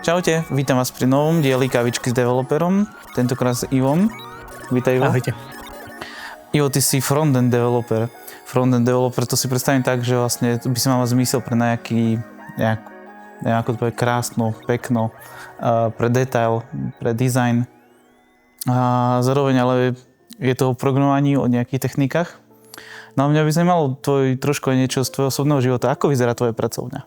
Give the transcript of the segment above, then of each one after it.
Čaute, vítam vás pri novom dieli Kávičky s developerom, tentokrát s Ivom. Vítaj, Ivo. Ahojte. Ivo, ty si frontend developer. Frontend developer, to si predstavím tak, že vlastne by si mal zmysel pre nejaký ako to povie, krásno, pekno, pre detail, pre design. A zároveň ale je to o programovaní, o nejakých technikách. No a mňa by zaujímalo trošku niečo z tvojho osobného života. Ako vyzerá tvoja pracovňa?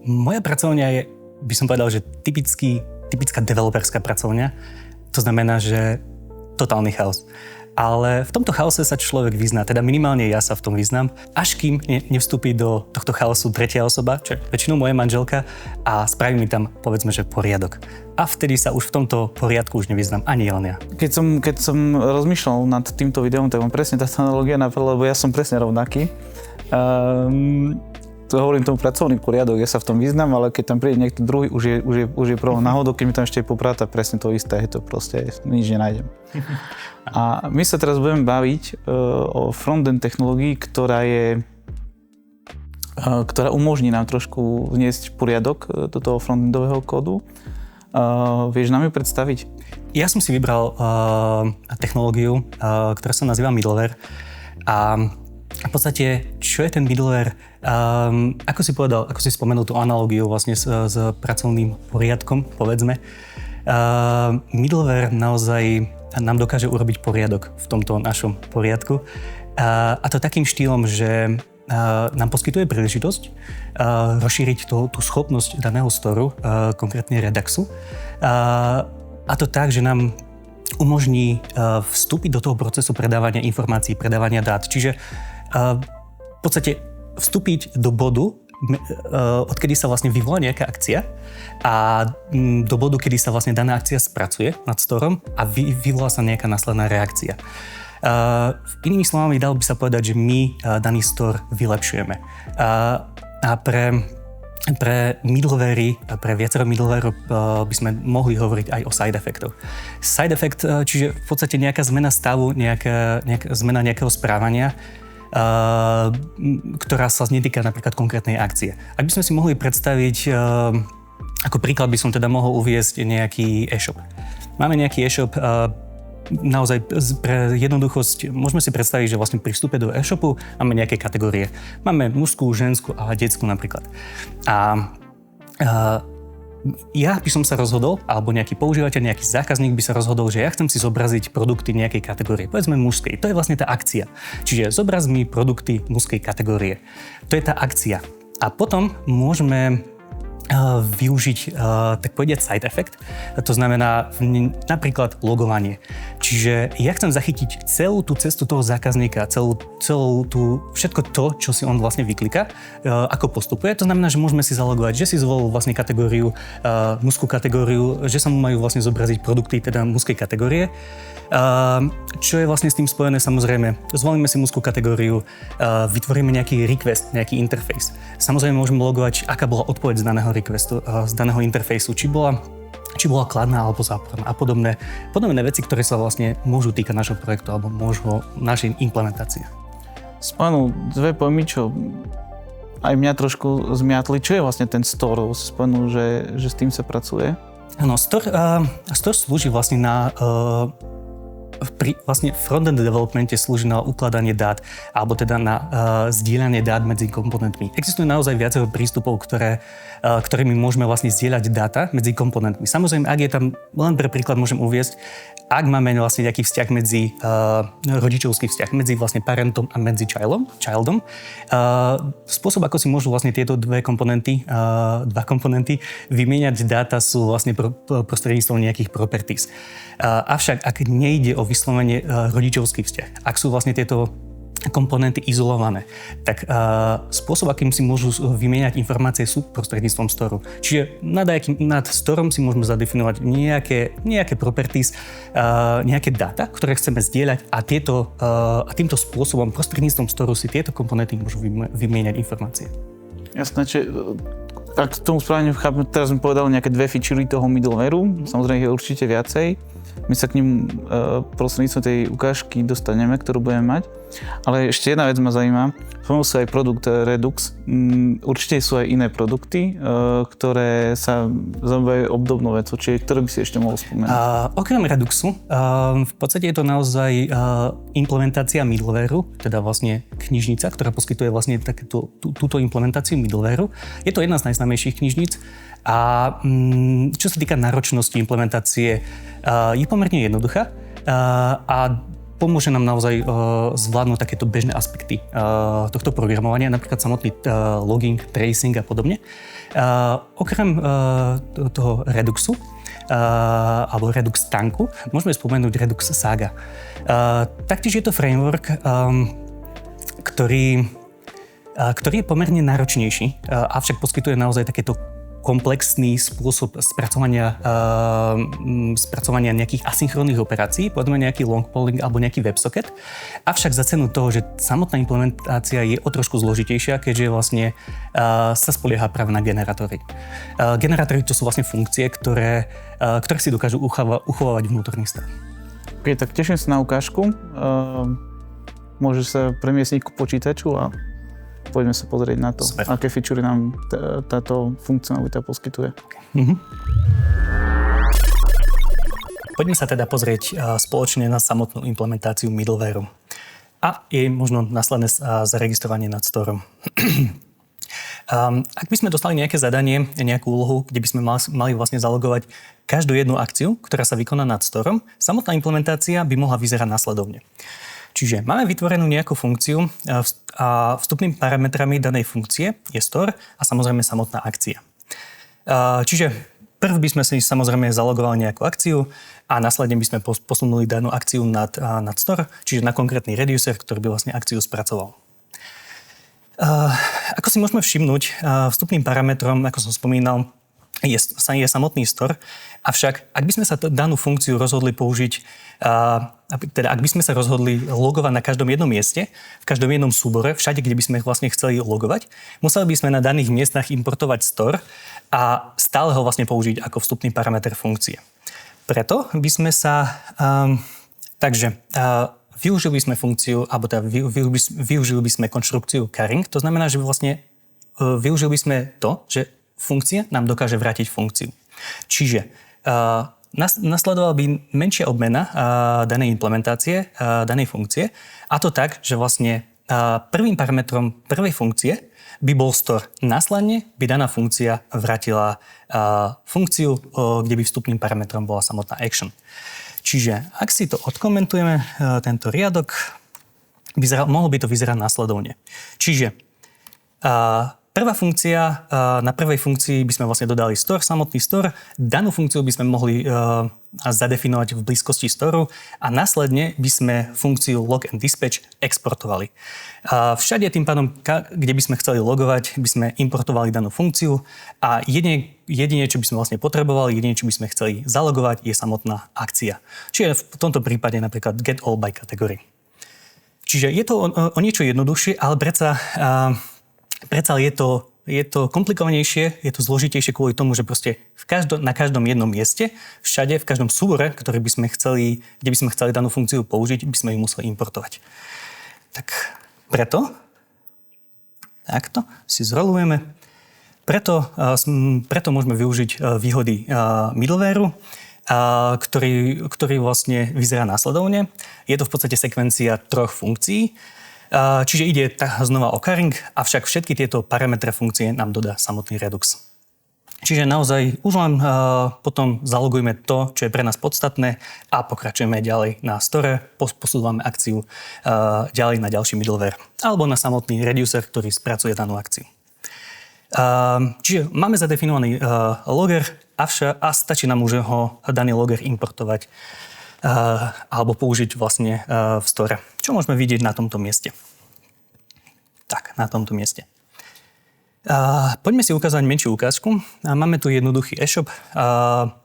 Moja pracovňa je, by som povedal, že typická developerská pracovňa. To znamená, že totálny chaos. Ale v tomto chaose sa človek vyzná, teda minimálne ja sa v tom vyznám, až kým nevstúpi do tohto chaosu tretia osoba, čo je väčšinou moja manželka, a spraví mi tam, povedzme, že poriadok. A vtedy sa už v tomto poriadku už nevyznám ani len ja. Keď som rozmýšľal nad týmto videom, tak mám presne táto analogia napadla, lebo ja som presne rovnaký. To hovorím tomu pracovný poriadok, ja sa v tom vyznám, ale keď tam príde niekto druhý, už je problém. Náhodou, keď mi tam ešte je popráta, presne to isté, je to proste, nič nenájdem. A my sa teraz budeme baviť o frontend technológii, ktorá umožní nám trošku vniesť poriadok do toho frontendového kódu. Vieš nám ju predstaviť? Ja som si vybral technológiu, ktorá sa nazýva middleware. A v podstate, čo je ten middleware? Ako si spomenul tú analogiu vlastne s pracovným poriadkom, povedzme. Middleware naozaj nám dokáže urobiť poriadok v tomto našom poriadku. A to takým štýlom, že nám poskytuje príležitosť rozšíriť tú schopnosť daného storu, konkrétne Redaxu. A to tak, že nám umožní vstúpiť do toho procesu predávania informácií, predávania dát. Čiže v podstate vstúpiť do bodu, odkedy sa vlastne vyvolá nejaká akcia, a do bodu, kedy sa vlastne daná akcia spracuje nad storom a vyvolá sa nejaká následná reakcia. Inými slovami, dalo by sa povedať, že my daný store vylepšujeme. A pre middleware, pre viacero middleware by sme mohli hovoriť aj o side effectoch. Side effect, čiže v podstate nejaká zmena stavu, nejaká zmena nejakého správania, ktorá sa netýka napríklad konkrétnej akcie. Ak by sme si mohli predstaviť, ako príklad by som teda mohol uviesť nejaký e-shop. Máme nejaký e-shop, naozaj pre jednoduchosť môžeme si predstaviť, že vlastne pri vstupe do e-shopu máme nejaké kategórie. Máme mužskú, ženskú a detskú napríklad. A ja by som sa rozhodol, alebo nejaký používateľ, nejaký zákazník by sa rozhodol, že ja chcem si zobraziť produkty nejakej kategórie, povedzme mužskej. To je vlastne tá akcia. Čiže zobraz mi produkty mužskej kategórie. To je tá akcia. A potom môžeme využiť, tak povedať, side effect. To znamená napríklad logovanie. Čiže ja chcem zachytiť celú tú cestu toho zákazníka, všetko to, čo si on vlastne vykliká, ako postupuje. To znamená, že môžeme si zalogovať, že si zvolil vlastne kategóriu, mužskú kategóriu, že sa mu majú vlastne zobraziť produkty teda mužskej kategórie. Čo je vlastne s tým spojené? Samozrejme, zvolíme si mužskú kategóriu, vytvoríme nejaký request, nejaký interface. Samozrejme môžeme logovať, aká bola odpoveď z daného requestu, z daného interfejsu, či bola kladná alebo záporná a podobné veci, ktoré sa vlastne môžu týkať našho projektu alebo môžu našej implementácie. Spomenul dve pojmy, čo aj mňa trošku zmiatli. Čo je vlastne ten store? Spomenul, že s tým sa pracuje. Áno, store slúži vlastne pri vlastne frontend developmente slúži na ukladanie dát, alebo teda na zdieľanie dát medzi komponentmi. Existuje naozaj viacero prístupov, ktorými môžeme vlastne zdieľať dáta medzi komponentmi. Samozrejme, ak je tam, len pre príklad môžem uviesť, ak máme vlastne nejaký vzťah medzi rodičovský vzťah medzi vlastne parentom a medzi childom, spôsob, ako si môžu vlastne tieto dva komponenty vymieňať dáta, sú vlastne prostredníctvom nejakých properties. Avšak, ak nejde o vyslovene rodičovský vzťah, ak sú vlastne tieto komponenty izolované, tak spôsob, akým si môžu vymieňať informácie, sú prostredníctvom storu. Čiže nad storom si môžeme zadefinovať nejaké properties, nejaké dáta, ktoré chceme zdieľať, a týmto spôsobom prostredníctvom storu si tieto komponenty môžu vymieňať informácie. Jasné, ak tomu správne chápem, teraz mi povedal nejaké dve featurey toho middlewareu, samozrejme je určite viacej. My sa k nim prostredníctvom tej ukážky dostaneme, ktorú budeme mať. Ale ešte jedna vec ma zaujíma. Spomenul si aj produkt Redux. Určite sú aj iné produkty, ktoré sa zaujímajú obdobnou vecou. Čiže ktoré by si ešte mohol spomenúť? Okrem Reduxu, v podstate je to naozaj implementácia middlewareu, teda vlastne knižnica, ktorá poskytuje vlastne túto implementáciu middlewareu. Je to jedna z najznámejších knižníc. A čo sa týka náročnosti implementácie, je pomerne jednoduchá a pomôže nám naozaj zvládnuť takéto bežné aspekty tohto programovania, napríklad samotný logging, tracing a podobne. Okrem toho Reduxu alebo Redux tanku môžeme spomenúť Redux Saga. Taktiež je to framework, ktorý je pomerne náročnejší, avšak poskytuje naozaj takéto komplexný spôsob spracovania nejakých asynchronných operácií, povedzme nejaký long polling alebo nejaký WebSocket. Avšak za cenu toho, že samotná implementácia je o trošku zložitejšia, keďže vlastne sa spolieha práve na generátory. Generátory to sú vlastne funkcie, ktoré si dokážu uchovávať vnútorný stav. OK, tak teším sa na ukážku. Môžeš sa premiesniť ku počítaču a poďme sa pozrieť na to, super, aké featurey nám táto funkcionalita poskytuje. Mm-hmm. Poďme sa teda pozrieť spoločne na samotnú implementáciu middlewareu a jej možno následné zaregistrovanie nad storom. Ak by sme dostali nejaké zadanie, nejakú úlohu, kde by sme mali vlastne zalogovať každú jednu akciu, ktorá sa vykoná nad storom, samotná implementácia by mohla vyzerať následovne. Čiže máme vytvorenú nejakú funkciu a vstupnými parametrami danej funkcie je store a samozrejme samotná akcia. Čiže prv by sme si samozrejme zalogovali nejakú akciu a následne by sme posunuli danú akciu nad store, čiže na konkrétny reducer, ktorý by vlastne akciu spracoval. Ako si môžeme všimnúť, vstupným parametrom, ako som spomínal, je samotný store, avšak ak by sme sa danú funkciu rozhodli použiť, teda ak by sme sa rozhodli logovať na každom jednom mieste, v každom jednom súbore, všade, kde by sme vlastne chceli logovať, museli by sme na daných miestach importovať store a stále ho vlastne použiť ako vstupný parameter funkcie. Preto by sme sa... využili by sme funkciu, alebo teda využili by sme konštrukciu carrying, to znamená, že vlastne využili by sme to, že funkcia nám dokáže vrátiť funkciu. Čiže nasledovala by menšia obmena danej implementácie, danej funkcie, a to tak, že vlastne prvým parametrom prvej funkcie by bol store. Následne by daná funkcia vrátila funkciu, kde by vstupným parametrom bola samotná action. Čiže ak si to odkomentujeme, tento riadok, mohlo by to vyzerať následovne. Čiže prvá funkcia, na prvej funkcii by sme vlastne dodali store, samotný store. Danú funkciu by sme mohli zadefinovať v blízkosti storu a následne by sme funkciu log and dispatch exportovali. Všade tým pádom, kde by sme chceli logovať, by sme importovali danú funkciu a jedine, čo by sme vlastne potrebovali, jedine, čo by sme chceli zalogovať, je samotná akcia. Čiže v tomto prípade napríklad get all by category. Čiže je to o niečo jednoduchšie, ale predsa je to komplikovanejšie, je to zložitejšie kvôli tomu, že proste na každom jednom mieste, všade, v každom súbore, kde by sme chceli danú funkciu použiť, by sme ju museli importovať. Tak preto, takto si zrolujeme. Preto môžeme využiť výhody middlewareu, ktorý vlastne vyzerá následovne. Je to v podstate sekvencia 3 funkcií. Čiže ide znova o carrying, avšak všetky tieto parametre funkcie nám dodá samotný Redux. Čiže naozaj už len potom zalogujeme to, čo je pre nás podstatné a pokračujeme ďalej na store, posúvame akciu ďalej na ďalší middleware alebo na samotný reducer, ktorý spracuje danú akciu. Čiže máme zadefinovaný logger a stačí nám už daný logger importovať alebo použiť vlastne v store. Čo môžeme vidieť na tomto mieste? Tak, na tomto mieste. Poďme si ukázať menšiu ukázku. Máme tu jednoduchý e-shop,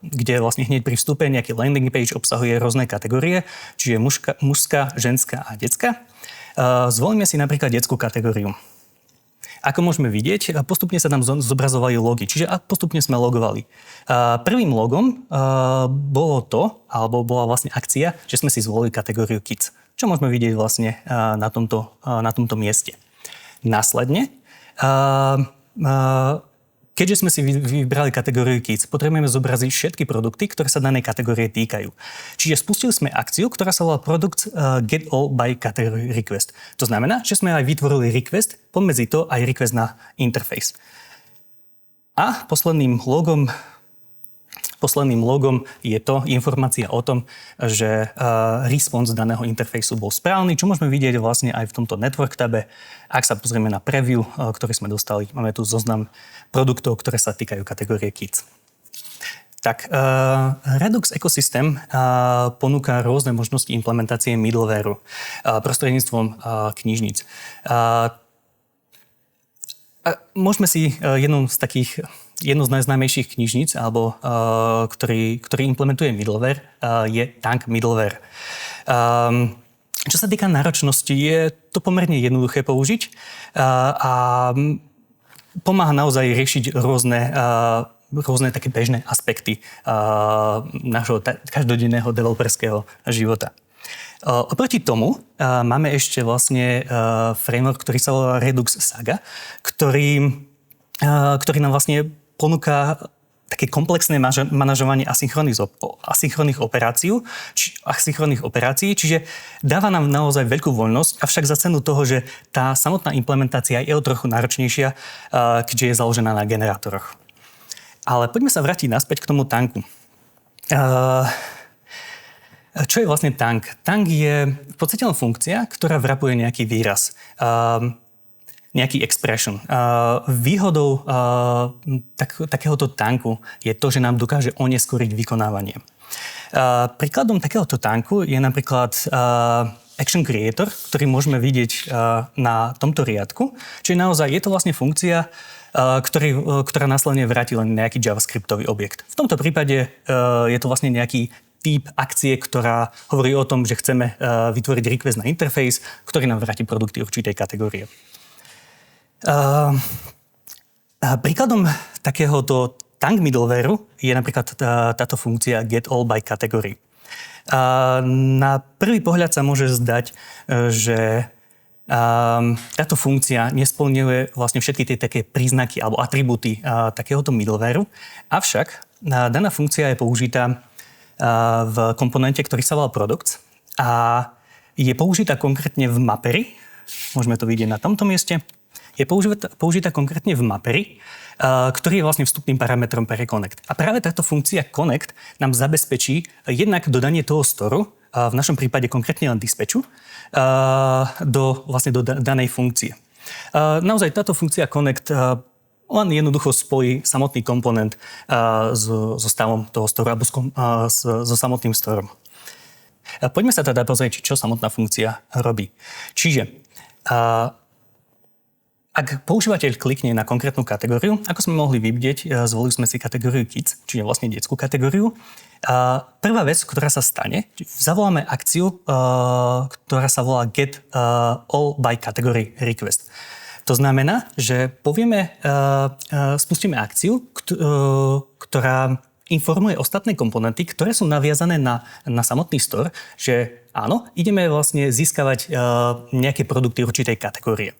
kde vlastne hneď pri vstupe nejaký landing page obsahuje rôzne kategórie, čiže mužská, ženská a detská. Zvolíme si napríklad detskú kategóriu. Ako môžeme vidieť, postupne sa tam zobrazovali logy, čiže postupne sme logovali. Prvým logom bola vlastne akcia, že sme si zvolili kategóriu Kids. čo môžeme vidieť vlastne na tomto mieste. Následne, keďže sme si vybrali kategóriu Kids, potrebujeme zobraziť všetky produkty, ktoré sa danej kategórie týkajú. Čiže spustili sme akciu, ktorá sa volá Product Get All by Category Request. To znamená, že sme aj vytvorili request, pomedzi to aj request na interface. A posledným logom je to informácia o tom, že response daného interfejsu bol správny, čo môžeme vidieť vlastne aj v tomto network tabe. Ak sa pozrieme na preview, ktorý sme dostali, máme tu zoznam produktov, ktoré sa týkajú kategórie Kids. Tak Redux ekosystém ponúka rôzne možnosti implementácie middlewareu prostredníctvom knižníc. Môžeme si jednu z najznámejších knižníc, alebo ktorý implementuje middleware, je Tang middleware. Čo sa týka náročnosti, je to pomerne jednoduché použiť a pomáha naozaj riešiť rôzne také bežné aspekty nášho každodenného developerského života. Oproti tomu máme ešte vlastne framework, ktorý sa volá Redux Saga, ktorý nám vlastne ponúka také komplexné manažovanie asynchronných operácií, čiže dáva nám naozaj veľkú voľnosť, avšak za cenu toho, že tá samotná implementácia je o trochu náročnejšia, keďže je založená na generátoroch. Ale poďme sa vrátiť naspäť k tomu tanku. Čo je vlastne Tang? Tang je v podstate len funkcia, ktorá vrapuje nejaký výraz, nejaký expression. Výhodou takéhoto tanku je to, že nám dokáže oneskoriť vykonávanie. Príkladom takéhoto tanku je napríklad Action Creator, ktorý môžeme vidieť na tomto riadku. Čiže naozaj je to vlastne funkcia, ktorá následne vráti len nejaký javascriptový objekt. V tomto prípade je to vlastne nejaký typ akcie, ktorá hovorí o tom, že chceme vytvoriť request na interface, ktorý nám vráti produkty určitej kategórie. Príkladom takéhoto Tang middlewareu je napríklad táto funkcia Get All by Category. Na prvý pohľad sa môže zdať, že táto funkcia nesplňuje vlastne všetky tie také príznaky alebo atribúty takéhoto middlewareu, avšak daná funkcia je použitá v komponente, ktorý sa volá Products a je použitá konkrétne v maperi. Môžeme to vidieť na tomto mieste. Je použitá konkrétne v maperi, ktorý je vlastne vstupným parametrom pre Connect. A práve táto funkcia Connect nám zabezpečí jednak dodanie toho storu, v našom prípade konkrétne len dispeču, do danej funkcie. Naozaj táto funkcia Connect len jednoducho spojí samotný komponent so stavom toho storu alebo so samotným storom. Poďme sa teda pozrieť, čo samotná funkcia robí. Čiže ak používateľ klikne na konkrétnu kategóriu, ako sme mohli vidieť, zvolili sme si kategóriu Kids, čiže vlastne detskú kategóriu. Prvá vec, ktorá sa stane, zavoláme akciu, ktorá sa volá Get All by Category Request. To znamená, že spustíme akciu, ktorá informuje ostatné komponenty, ktoré sú naviazané na samotný store, že áno, ideme vlastne získavať nejaké produkty určitej kategórie.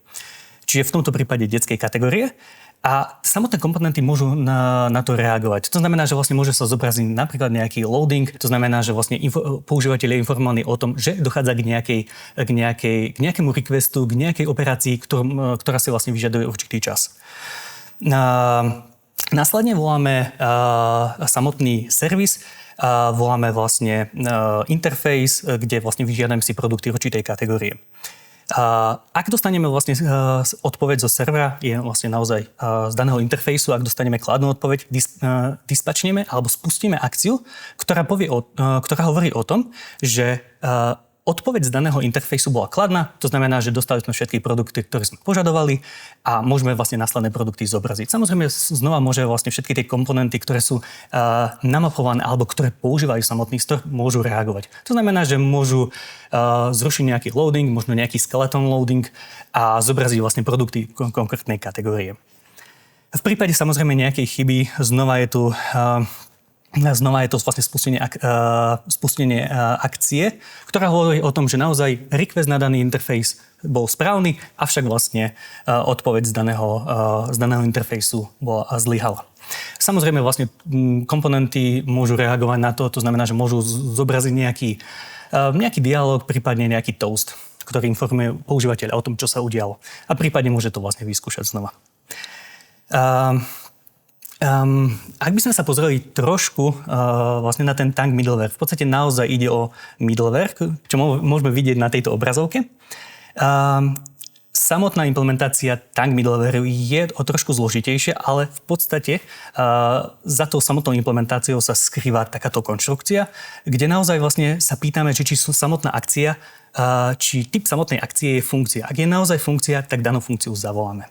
Čiže v tomto prípade detskej kategórie. A samotné komponenty môžu na to reagovať. To znamená, že vlastne môže sa zobraziť napríklad nejaký loading. To znamená, že vlastne používateľ je informovaný o tom, že dochádza k nejakému requestu, k nejakej operácii, ktorá si vlastne vyžaduje určitý čas. Následne voláme samotný servis, voláme vlastne interface, kde vlastne vyžiadame si produkty určitej kategórie. Ak dostaneme vlastne odpoveď zo servera, je vlastne naozaj z daného interfejsu, ak dostaneme kladnú odpoveď, dispačneme alebo spustíme akciu, ktorá hovorí o tom, že odpoveď z daného interfejsu bola kladná, to znamená, že dostali sme všetky produkty, ktoré sme požadovali a môžeme vlastne následné produkty zobraziť. Samozrejme, znova môže vlastne všetky tie komponenty, ktoré sú namapované alebo ktoré používajú samotný store, môžu reagovať. To znamená, že môžu zrušiť nejaký loading, možno nejaký skeleton loading a zobraziť vlastne produkty konkrétnej kategórie. V prípade samozrejme nejakej chyby znova je tu Znova je to vlastne spustenie akcie, ktorá hovorí o tom, že naozaj request na daný interfejs bol správny, avšak vlastne odpoveď z daného interfejsu zlyhala. Samozrejme vlastne komponenty môžu reagovať na to znamená, že môžu zobraziť nejaký dialog, prípadne nejaký toast, ktorý informuje používateľa o tom, čo sa udialo. A prípadne môže to vlastne vyskúšať znova. Ak by sme sa pozreli trošku vlastne na ten tank middleware, v podstate naozaj ide o middleware, čo môžeme vidieť na tejto obrazovke. Samotná implementácia tank middleware je o trošku zložitejšia, ale v podstate za tou samotnou implementáciou sa skrýva takáto konštrukcia, kde naozaj vlastne sa pýtame, či sú samotná akcia, či typ samotnej akcie je funkcia. Ak je naozaj funkcia, tak danú funkciu zavoláme.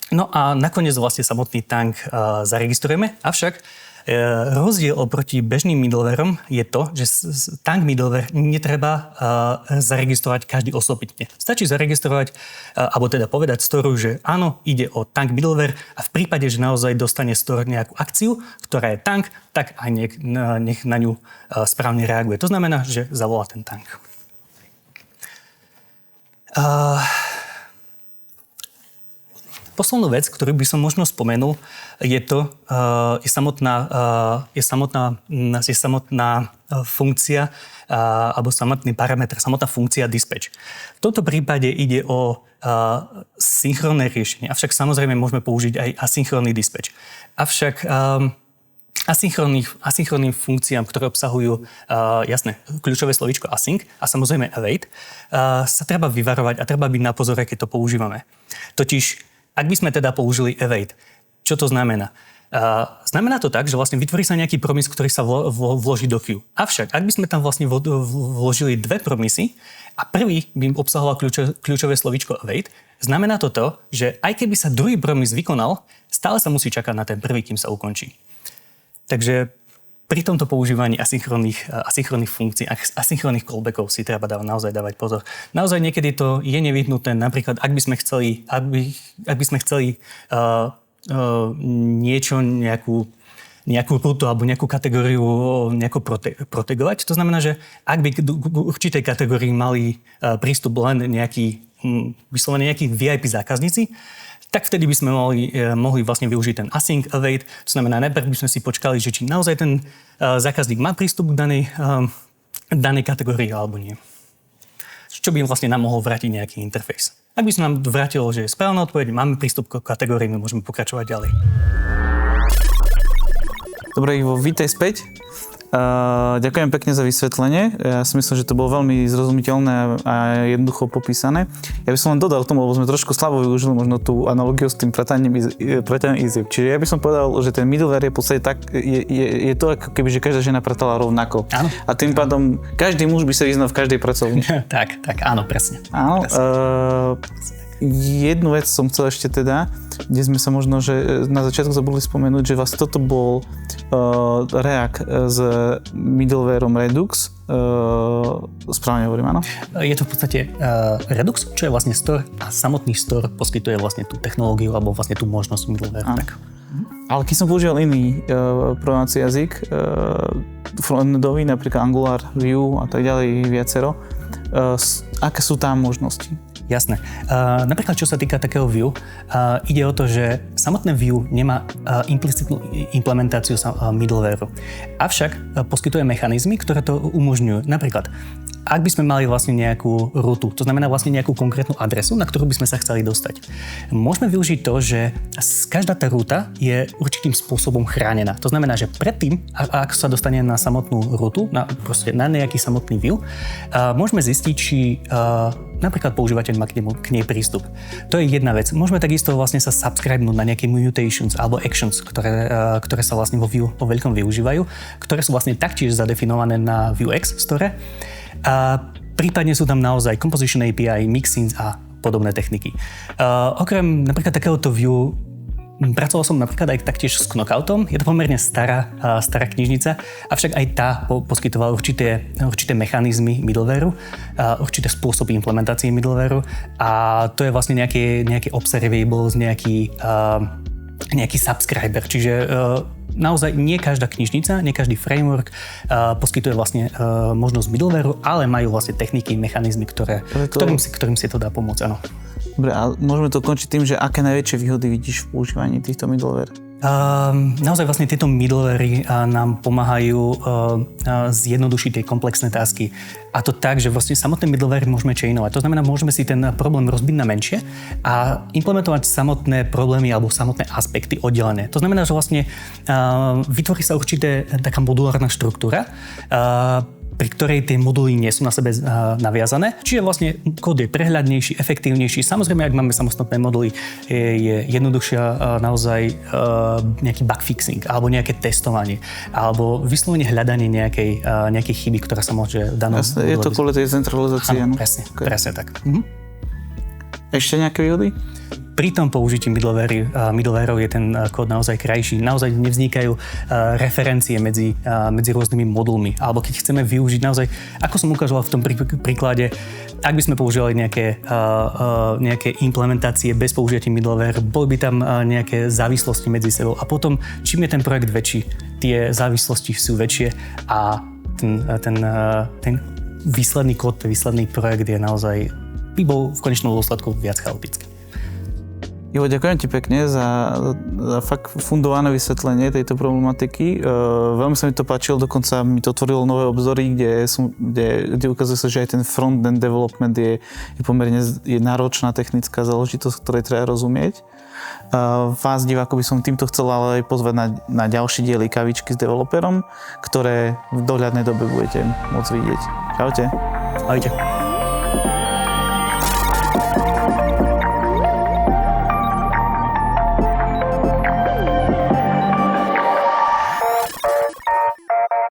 No a nakoniec vlastne samotný tank zaregistrujeme, avšak rozdiel oproti bežným middlewareom je to, že tank middleware netreba zaregistrovať každý osobitne. Stačí zaregistrovať, alebo teda povedať storu, že áno, ide o tank middleware a v prípade, že naozaj dostane store nejakú akciu, ktorá je tank, tak aj nech na ňu správne reaguje. To znamená, že zavolá ten tank. Poslednú vec, ktorú by som možno spomenul, je samotná funkcia alebo samotný parameter, samotná funkcia dispatch. V tomto prípade ide o synchronné riešenie, avšak samozrejme môžeme použiť aj asynchronný dispatch. Avšak asynchronným funkciám, ktoré obsahujú kľúčové slovíčko async a samozrejme await, sa treba vyvarovať a treba byť na pozore, keď to používame. Totiž ak by sme teda použili await, čo to znamená? Znamená to tak, že vlastne vytvorí sa nejaký promis, ktorý sa vloží do queue. Avšak, ak by sme tam vlastne vložili dve promisy a prvý by obsahoval kľúčové slovíčko await, znamená to, že aj keby sa druhý promis vykonal, stále sa musí čakať na ten prvý, kým sa ukončí. Takže pri tomto používaní asynchronných funkcií, asynchronných callbackov si treba naozaj dávať pozor. Naozaj niekedy to je nevyhnutné, napríklad ak by sme chceli nejakú rútu alebo nejakú kategóriu protegovať. To znamená, že ak by k určitej kategórii mali prístup len vyslovene nejakí VIP zákazníci, tak vtedy by sme mohli vlastne využiť ten async await. To znamená, najprv by sme si počkali, že či naozaj ten zákazník má prístup k danej kategórii alebo nie. Čo by vlastne nám mohol vrátiť nejaký interfejs. Ak by sa nám vrátilo, že je správna odpoveď, máme prístup k kategórii, my môžeme pokračovať ďalej. Dobre, Ivo, vítaj späť. Ďakujem pekne za vysvetlenie. Ja si myslím, že to bolo veľmi zrozumiteľné a jednoducho popísané. Ja by som len dodal tomu, lebo sme trošku slabo využili možno tú analogiu s tým pretaním IZIP. Čiže ja by som povedal, že ten middleware je v podstate tak, je to ako keby, že každá žena pretala rovnako. Áno. A tým pádom každý muž by sa vyznal v každej pracovni. tak, áno, presne. Áno. Jednu vec som chcel ešte teda, kde sme sa možno, že na začiatku zabudli spomenúť, že vlastne toto bol React s middlewareom Redux. Správne hovorím, áno? Je to v podstate Redux, čo je vlastne store a samotný store poskytuje vlastne tú technológiu alebo vlastne tú možnosť middleware. Tak. Ale keď som používal iný programovací jazyk, frontendový, napríklad Angular, Vue a tak ďalej, viacero, aké sú tam možnosti? Jasné. Napríklad, čo sa týka takého Vue, ide o to, že samotné Vue nemá implicitnú implementáciu middlewareu. Avšak poskytuje mechanizmy, ktoré to umožňujú. Napríklad, ak by sme mali vlastne nejakú rutu, to znamená vlastne nejakú konkrétnu adresu, na ktorú by sme sa chceli dostať. Môžeme využiť to, že každá tá ruta je určitým spôsobom chránená. To znamená, že predtým, ako sa dostane na samotnú rutu, na nejaký samotný Vue, môžeme zistiť, či napríklad používateľ má k nej prístup. To je jedna vec. Môžeme takisto vlastne sa subscribenúť na nejaké mutations alebo actions, ktoré sa vlastne vo Vue vo veľkom využívajú, ktoré sú vlastne taktiež zadefinované na Vuex store. A prípadne sú tam naozaj Composition API, mixins a podobné techniky. Okrem napríklad takéhoto Vue pracoval som napríklad aj taktiež s Knockoutom. Je to pomerne stará knižnica, avšak aj tá poskytovala určité mechanizmy middlewareu, určité spôsoby implementácie middlewareu a to je vlastne nejaký observables, nejaký subscriber. Čiže naozaj nie každá knižnica, nie každý framework poskytuje vlastne možnosť middlewareu, ale majú vlastne techniky, mechanizmy, ktorým si to dá pomôcť, áno. Dobre, a môžeme to končiť tým, že aké najväčšie výhody vidíš v používaní týchto middleware? Naozaj vlastne tieto middlewary nám pomáhajú zjednodušiť tie komplexné tasky. A to tak, že vlastne samotné middleware môžeme chainovať. To znamená, môžeme si ten problém rozbiť na menšie a implementovať samotné problémy alebo samotné aspekty oddelené. To znamená, že vlastne vytvorí sa určité taká modulárna štruktúra, pri ktorej tie moduly nie sú na sebe naviazané. Čiže vlastne kód je prehľadnejší, efektívnejší. Samozrejme, ak máme samostatné moduly, je jednoduchšia naozaj nejaký bug fixing, alebo nejaké testovanie, alebo vyslovene hľadanie nejakej chyby, ktorá sa môže v danom module. Je to kvôli tej centralizácii? Áno, presne tak. Ešte nejaké výhody? Pri tom použití middlewareov je ten kód naozaj krajší. Naozaj nevznikajú referencie medzi rôznymi modulmi. Alebo keď chceme využiť naozaj, ako som ukážal v tom príklade, ak by sme používali nejaké implementácie bez použitia middleware, boli by tam nejaké závislosti medzi sebou. A potom, čím je ten projekt väčší, tie závislosti sú väčšie a ten výsledný kód, ten výsledný projekt je naozaj by bol v konečnom dôsledku viac chaotický. Ivo, ďakujem ti pekne za fakt fundované vysvetlenie tejto problematiky. Veľmi sa mi to páčilo, dokonca mi to otvorilo nové obzory, kde ukazuje sa, že aj ten front-end development je pomerne náročná technická záležitosť, ktorej treba rozumieť. Vás, divákov, by som týmto chcel ale aj pozvať na ďalšie diely Kavičky s developerom, ktoré v dohľadnej dobe budete môcť vidieť. Čaute. Ahojte.